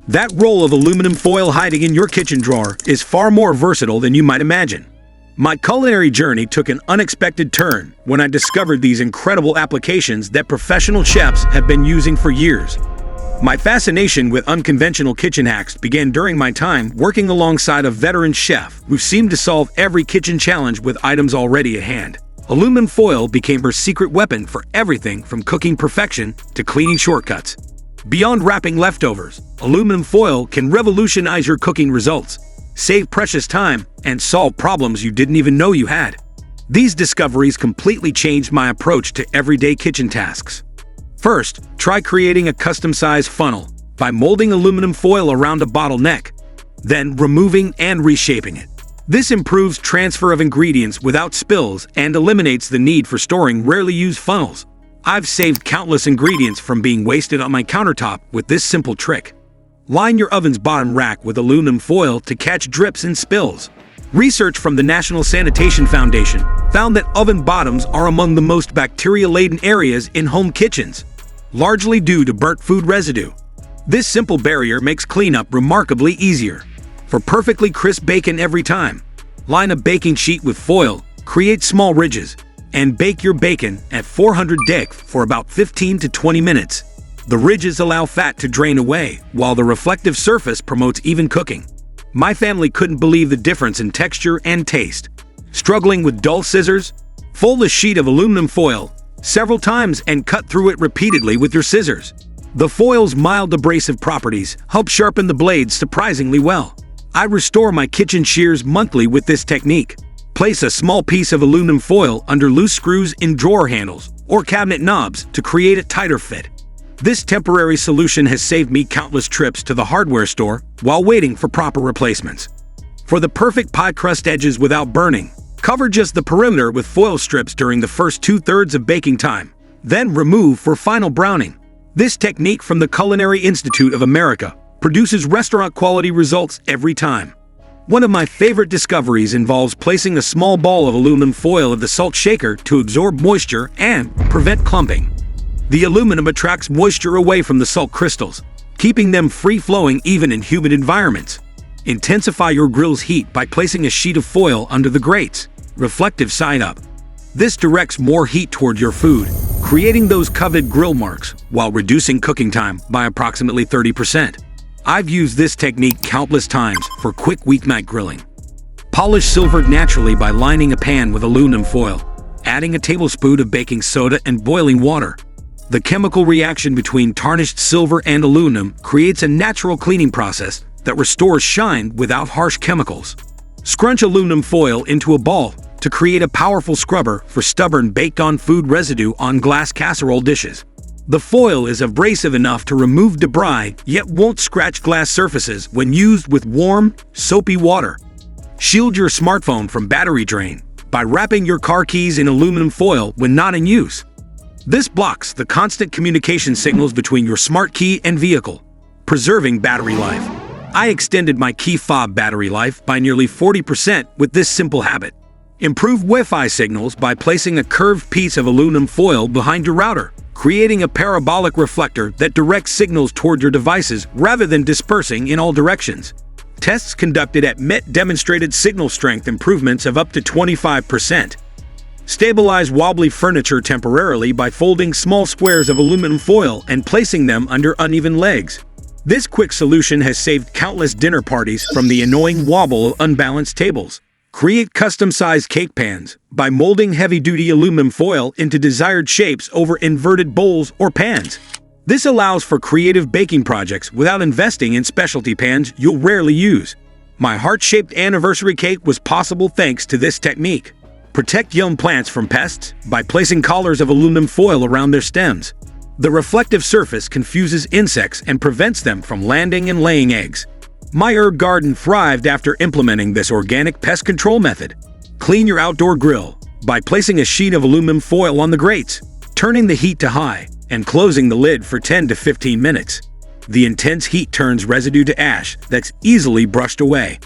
That roll of aluminum foil hiding in your kitchen drawer is far more versatile than you might imagine. My culinary journey took an unexpected turn when I discovered these incredible applications that professional chefs have been using for years. My fascination with unconventional kitchen hacks began during my time working alongside a veteran chef who seemed to solve every kitchen challenge with items already at hand. Aluminum foil became her secret weapon for everything from cooking perfection to cleaning shortcuts. Beyond wrapping leftovers, aluminum foil can revolutionize your cooking results, save precious time, and solve problems you didn't even know you had. These discoveries completely changed my approach to everyday kitchen tasks. First, try creating a custom-sized funnel by molding aluminum foil around a bottleneck, then removing and reshaping it. This improves transfer of ingredients without spills and eliminates the need for storing rarely used funnels. I've saved countless ingredients from being wasted on my countertop with this simple trick. Line your oven's bottom rack with aluminum foil to catch drips and spills. Research from the National Sanitation Foundation found that oven bottoms are among the most bacteria-laden areas in home kitchens, largely due to burnt food residue. This simple barrier makes cleanup remarkably easier. For perfectly crisp bacon every time, line a baking sheet with foil, create small ridges, and bake your bacon at 400 degrees for about 15 to 20 minutes. The ridges allow fat to drain away, while the reflective surface promotes even cooking. My family couldn't believe the difference in texture and taste. Struggling with dull scissors? Fold a sheet of aluminum foil several times and cut through it repeatedly with your scissors. The foil's mild abrasive properties help sharpen the blades surprisingly well. I restore my kitchen shears monthly with this technique. Place a small piece of aluminum foil under loose screws in drawer handles or cabinet knobs to create a tighter fit. This temporary solution has saved me countless trips to the hardware store while waiting for proper replacements. For the perfect pie crust edges without burning, cover just the perimeter with foil strips during the first 2/3 of baking time, then remove for final browning. This technique from the Culinary Institute of America produces restaurant-quality results every time. One of my favorite discoveries involves placing a small ball of aluminum foil in the salt shaker to absorb moisture and prevent clumping. The aluminum attracts moisture away from the salt crystals, keeping them free-flowing even in humid environments. Intensify your grill's heat by placing a sheet of foil under the grates, reflective side up. This directs more heat toward your food, creating those coveted grill marks while reducing cooking time by approximately 30%. I've used this technique countless times for quick weeknight grilling. Polish silver naturally by lining a pan with aluminum foil, adding a tablespoon of baking soda and boiling water. The chemical reaction between tarnished silver and aluminum creates a natural cleaning process that restores shine without harsh chemicals. Scrunch aluminum foil into a ball to create a powerful scrubber for stubborn baked-on food residue on glass casserole dishes. The foil is abrasive enough to remove debris, yet won't scratch glass surfaces when used with warm, soapy water. Shield your smartphone from battery drain by wrapping your car keys in aluminum foil when not in use. This blocks the constant communication signals between your smart key and vehicle, preserving battery life. I extended my key fob battery life by nearly 40% with this simple habit. Improve Wi-Fi signals by placing a curved piece of aluminum foil behind your router, creating a parabolic reflector that directs signals toward your devices rather than dispersing in all directions. Tests conducted at Met demonstrated signal strength improvements of up to 25%. Stabilize wobbly furniture temporarily by folding small squares of aluminum foil and placing them under uneven legs. This quick solution has saved countless dinner parties from the annoying wobble of unbalanced tables. Create custom-sized cake pans by molding heavy-duty aluminum foil into desired shapes over inverted bowls or pans. This allows for creative baking projects without investing in specialty pans you'll rarely use. My heart-shaped anniversary cake was possible thanks to this technique. Protect young plants from pests by placing collars of aluminum foil around their stems. The reflective surface confuses insects and prevents them from landing and laying eggs. My herb garden thrived after implementing this organic pest control method. Clean your outdoor grill by placing a sheet of aluminum foil on the grates, turning the heat to high, and closing the lid for 10 to 15 minutes. The intense heat turns residue to ash that's easily brushed away.